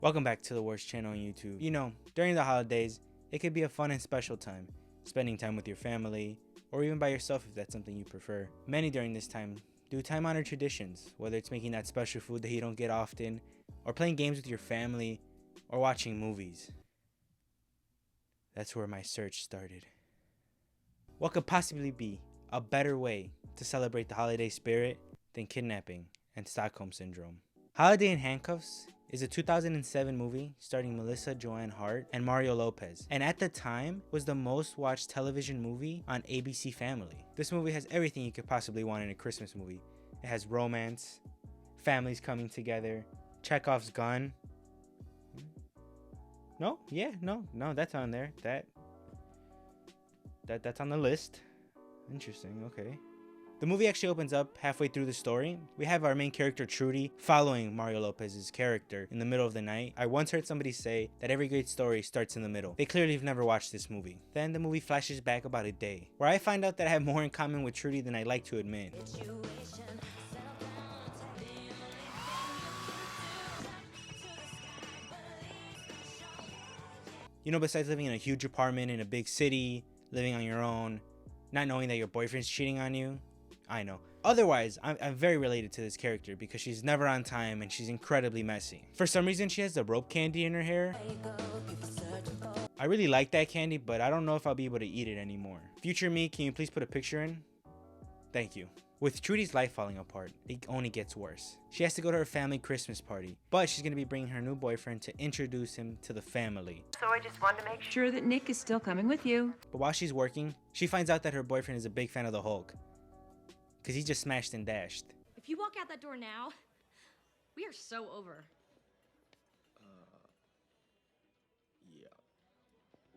Welcome back to the worst channel on YouTube. You know, during the holidays, it could be a fun and special time, spending time with your family, or even by yourself if that's something you prefer. Many during this time do time-honored traditions, whether it's making that special food that you don't get often, or playing games with your family, or watching movies. That's where my search started. What could possibly be a better way to celebrate the holiday spirit than kidnapping and Stockholm Syndrome? Holiday in Handcuffs is a 2007 movie starring Melissa Joan Hart and Mario Lopez, and at the time was the most watched television movie on ABC Family. This movie has everything you could possibly want in a Christmas movie. It has romance, families coming together, Chekhov's gun. No, that's on there. That's on the list. Interesting, okay. The movie actually opens up halfway through the story. We have our main character Trudy following Mario Lopez's character in the middle of the night. I once heard somebody say that every great story starts in the middle. They clearly have never watched this movie. Then the movie flashes back about a day, where I find out that I have more in common with Trudy than I'd like to admit. You know, besides living in a huge apartment in a big city, living on your own, not knowing that your boyfriend's cheating on you, I know. Otherwise, I'm very related to this character because she's never on time and she's incredibly messy. For some reason, she has the rope candy in her hair. I really like that candy, but I don't know if I'll be able to eat it anymore. Future me, can you please put a picture in? Thank you. With Trudy's life falling apart, it only gets worse. She has to go to her family Christmas party, but she's gonna be bringing her new boyfriend to introduce him to the family. So I just wanted to make sure that Nick is still coming with you. But while she's working, she finds out that her boyfriend is a big fan of the Hulk, because he just smashed and dashed. If you walk out that door now, we are so over. Yeah.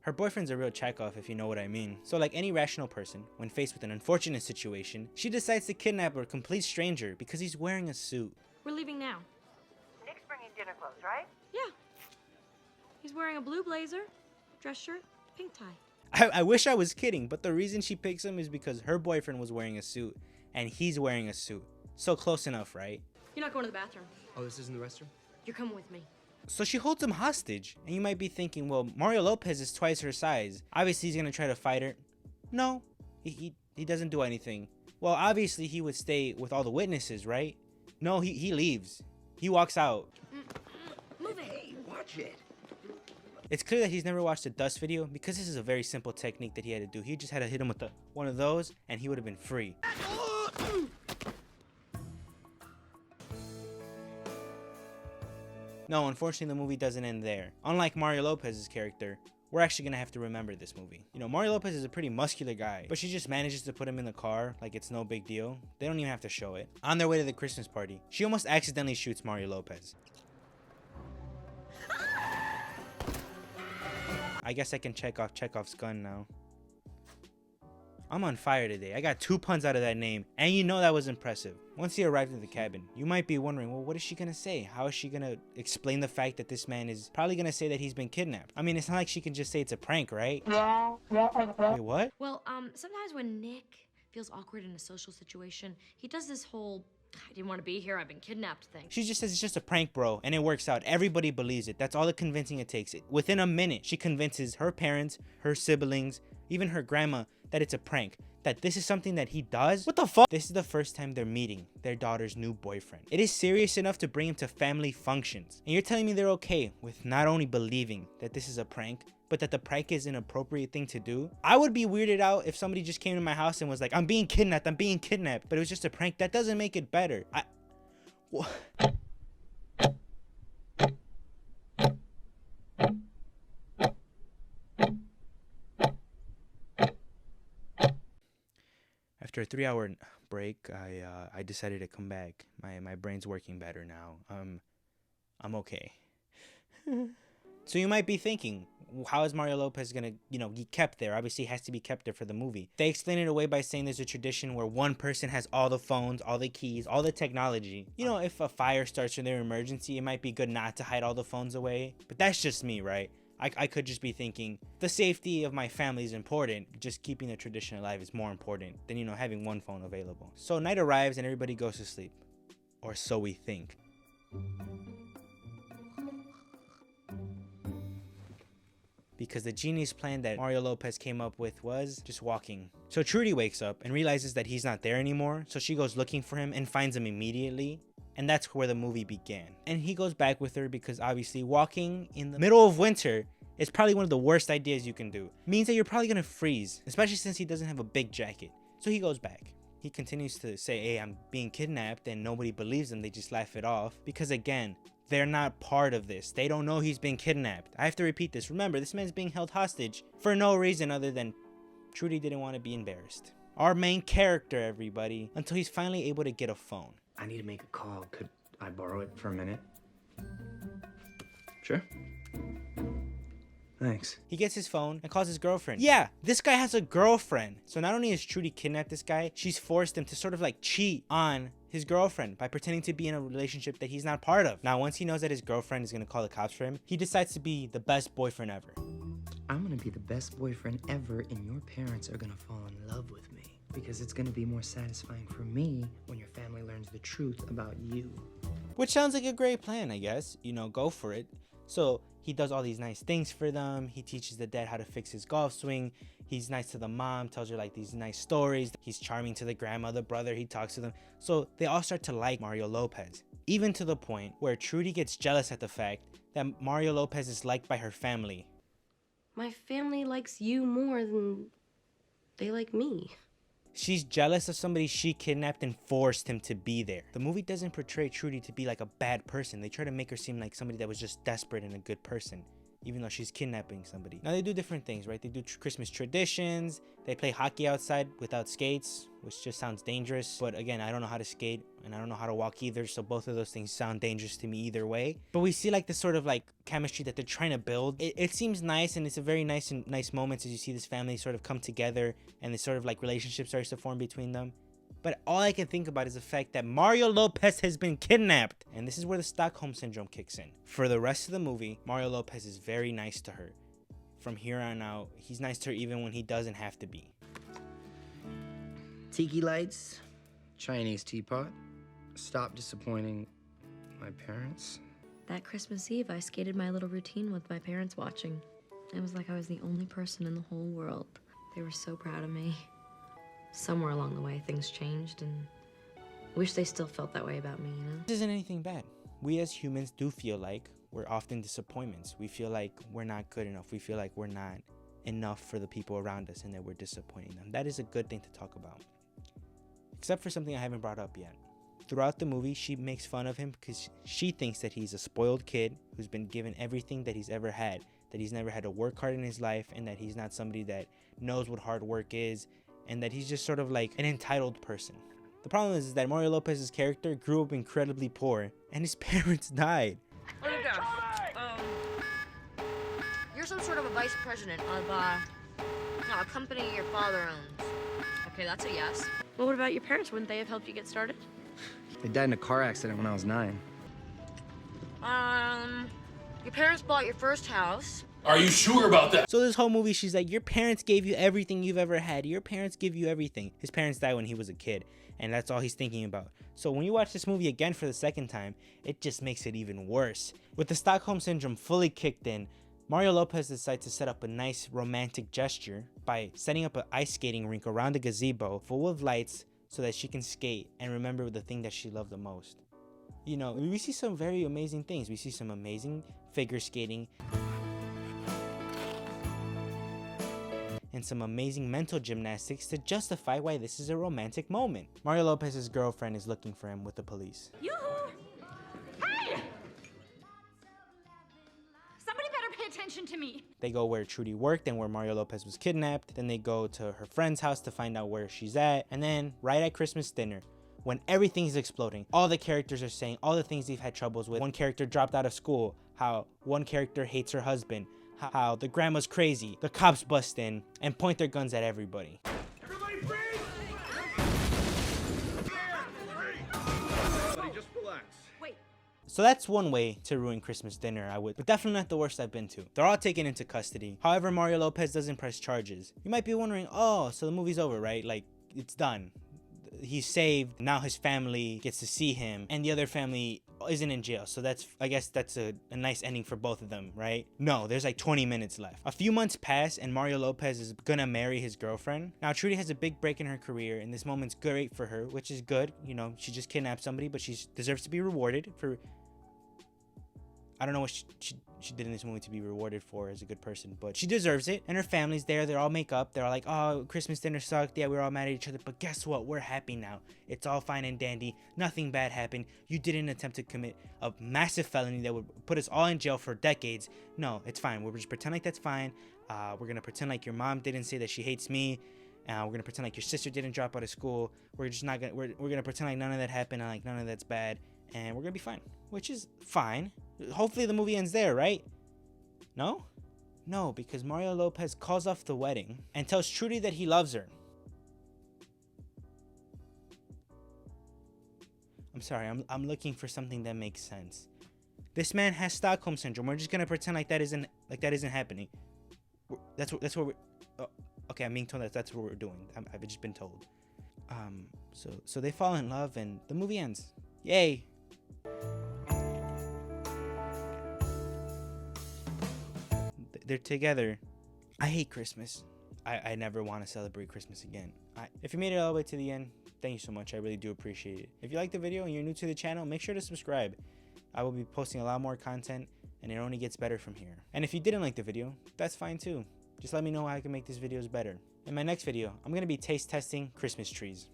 Her boyfriend's a real check-off, if you know what I mean. So like any rational person, when faced with an unfortunate situation, she decides to kidnap a complete stranger because he's wearing a suit. We're leaving now. Nick's bringing dinner clothes, right? Yeah. He's wearing a blue blazer, dress shirt, pink tie. I wish I was kidding, but the reason she picks him is because her boyfriend was wearing a suit, and he's wearing a suit. So close enough, right? You're not going to the bathroom. Oh, this isn't the restroom? You're coming with me. So she holds him hostage, and you might be thinking, well, Mario Lopez is twice her size. Obviously, he's gonna try to fight her. No, he doesn't do anything. Well, obviously, he would stay with all the witnesses, right? No, he leaves. He walks out. Move it. Hey, watch it. It's clear that he's never watched a dust video because this is a very simple technique that he had to do. He just had to hit him with one of those, and he would have been free. No, unfortunately, the movie doesn't end there. Unlike Mario Lopez's character, we're actually gonna have to remember this movie. You know, Mario Lopez is a pretty muscular guy, but she just manages to put him in the car like it's no big deal. They don't even have to show it. On their way to the Christmas party, she almost accidentally shoots Mario Lopez. I guess I can check off Chekhov's gun now. I'm on fire today. I got 2 puns out of that name, and you know that was impressive. Once he arrived at the cabin, you might be wondering, well, what is she gonna say? How is she gonna explain the fact that this man is probably gonna say that he's been kidnapped? I mean, it's not like she can just say it's a prank, right? Wait, what? Well, sometimes when Nick feels awkward in a social situation, he does this whole, I didn't want to be here, I've been kidnapped thing. She just says it's just a prank, bro, and it works out. Everybody believes it. That's all the convincing it takes. Within a minute, she convinces her parents, her siblings, even her grandma that it's a prank, that this is something that he does. What the fuck? This is the first time they're meeting their daughter's new boyfriend. It is serious enough to bring him to family functions. And you're telling me they're okay with not only believing that this is a prank, but that the prank is an appropriate thing to do? I would be weirded out if somebody just came to my house and was like, I'm being kidnapped, but it was just a prank. That doesn't make it better. After a 3-hour break, I decided to come back. My brain's working better now. I'm okay. So you might be thinking, how is Mario Lopez gonna, be kept there? Obviously, he has to be kept there for the movie. They explain it away by saying there's a tradition where one person has all the phones, all the keys, all the technology. You know, if a fire starts in their emergency, it might be good not to hide all the phones away. But that's just me, right? I could just be thinking, the safety of my family is important. Just keeping the tradition alive is more important than, having one phone available. So night arrives and everybody goes to sleep. Or so we think. because the genius plan that Mario Lopez came up with was just walking. So Trudy wakes up and realizes that he's not there anymore, so she goes looking for him and finds him immediately. And that's where the movie began. And he goes back with her because obviously walking in the middle of winter is probably one of the worst ideas you can do. Means that you're probably gonna freeze, especially since he doesn't have a big jacket. So he goes back. He continues to say, hey, I'm being kidnapped, and nobody believes him. They just laugh it off because, again, they're not part of this. They don't know he's been kidnapped. I have to repeat this. Remember, this man's being held hostage for no reason other than Trudy didn't want to be embarrassed. Our main character, everybody, until he's finally able to get a phone. I need to make a call. Could I borrow it for a minute? Sure. Thanks. He gets his phone and calls his girlfriend. Yeah, this guy has a girlfriend. So not only has Trudy kidnapped this guy, she's forced him to sort of like cheat on his girlfriend by pretending to be in a relationship that he's not part of. Now, once he knows that his girlfriend is gonna call the cops for him, he decides to be the best boyfriend ever. I'm gonna be the best boyfriend ever, and your parents are gonna fall in love with me. Because it's gonna be more satisfying for me when your family learns the truth about you. Which sounds like a great plan, I guess. You know, go for it. So he does all these nice things for them. He teaches the dad how to fix his golf swing. He's nice to the mom, tells her like these nice stories. He's charming to the grandma, the brother, he talks to them. So they all start to like Mario Lopez. Even to the point where Trudy gets jealous at the fact that Mario Lopez is liked by her family. My family likes you more than they like me. She's jealous of somebody she kidnapped and forced him to be there. The movie doesn't portray Trudy to be like a bad person. They try to make her seem like somebody that was just desperate and a good person, even though she's kidnapping somebody. Now they do different things, right? They do Christmas traditions. They play hockey outside without skates, which just sounds dangerous. But again, I don't know how to skate and I don't know how to walk either. So both of those things sound dangerous to me either way. But we see like this sort of like chemistry that they're trying to build. It seems nice, and it's a very nice moments as you see this family sort of come together and this sort of like relationship starts to form between them. But all I can think about is the fact that Mario Lopez has been kidnapped. And this is where the Stockholm Syndrome kicks in. For the rest of the movie, Mario Lopez is very nice to her. From here on out, he's nice to her even when he doesn't have to be. Tiki lights, Chinese teapot. Stop disappointing my parents. That Christmas Eve, I skated my little routine with my parents watching. It was like I was the only person in the whole world. They were so proud of me. Somewhere along the way, things changed, and I wish they still felt that way about me, you know? This isn't anything bad. We as humans do feel like we're often disappointments. We feel like we're not good enough. We feel like we're not enough for the people around us and that we're disappointing them. That is a good thing to talk about. Except for something I haven't brought up yet. Throughout the movie, she makes fun of him because she thinks that he's a spoiled kid who's been given everything that he's ever had, that he's never had to work hard in his life, and that he's not somebody that knows what hard work is, and that he's just sort of like an entitled person. The problem is that Mario Lopez's character grew up incredibly poor, and his parents died. You're some sort of a vice president of a company your father owns. Okay, that's a yes. Well, what about your parents? Wouldn't they have helped you get started? They died in a car accident when I was 9. Your parents bought your first house. Are you sure about that? So this whole movie, she's like, your parents gave you everything you've ever had. Your parents give you everything. His parents died when he was a kid, and that's all he's thinking about. So when you watch this movie again for the second time, it just makes it even worse. With the Stockholm Syndrome fully kicked in, Mario Lopez decides to set up a nice romantic gesture by setting up an ice skating rink around the gazebo full of lights so that she can skate and remember the thing that she loved the most. You know, we see some very amazing things. We see some amazing figure skating and some amazing mental gymnastics to justify why this is a romantic moment. Mario Lopez's girlfriend is looking for him with the police. Yoo-hoo! Hey! Somebody better pay attention to me. They go where Trudy worked and where Mario Lopez was kidnapped. Then they go to her friend's house to find out where she's at. And then right at Christmas dinner, when everything's exploding, all the characters are saying all the things they've had troubles with. One character dropped out of school, how one character hates her husband, how the grandma's crazy, the cops bust in and point their guns at everybody. Everybody freeze! Everybody just relax. Wait. So that's one way to ruin Christmas dinner, but definitely not the worst I've been to. They're all taken into custody. However, Mario Lopez doesn't press charges. You might be wondering, oh, so the movie's over, right? Like, it's done. He's saved. Now his family gets to see him, and the other family isn't in jail. So I guess that's a nice ending for both of them, right? No, there's like 20 minutes left. A few months pass and Mario Lopez is gonna marry his girlfriend. Now Trudy has a big break in her career and this moment's great for her, which is good. You know, she just kidnapped somebody, but she deserves to be rewarded for... I don't know what she did in this movie to be rewarded for as a good person, but she deserves it. And her family's there. They're all make up. They're all like, oh, Christmas dinner sucked. Yeah, we were all mad at each other. But guess what? We're happy now. It's all fine and dandy. Nothing bad happened. You didn't attempt to commit a massive felony that would put us all in jail for decades. No, it's fine. We'll just pretend like that's fine. We're going to pretend like your mom didn't say that she hates me. We're going to pretend like your sister didn't drop out of school. We're just not going to... We're going to pretend like none of that happened and like none of that's bad. And we're going to be fine. Which is fine. Hopefully the movie ends there, right? No? No, because Mario Lopez calls off the wedding and tells Trudy that he loves her. I'm sorry, I'm looking for something that makes sense. This man has Stockholm syndrome. We're just gonna pretend like that isn't happening. That's what we're... Oh, okay, I'm being told that's what we're doing. I've just been told. So they fall in love and the movie ends. Yay! They're together. I hate Christmas. I never want to celebrate Christmas again. If you made it all the way to the end, thank you so much. I really do appreciate it. If you like the video and you're new to the channel, make sure to subscribe. I will be posting a lot more content and it only gets better from here. And if you didn't like the video, that's fine too. Just let me know how I can make these videos better. In my next video, I'm going to be taste testing Christmas trees.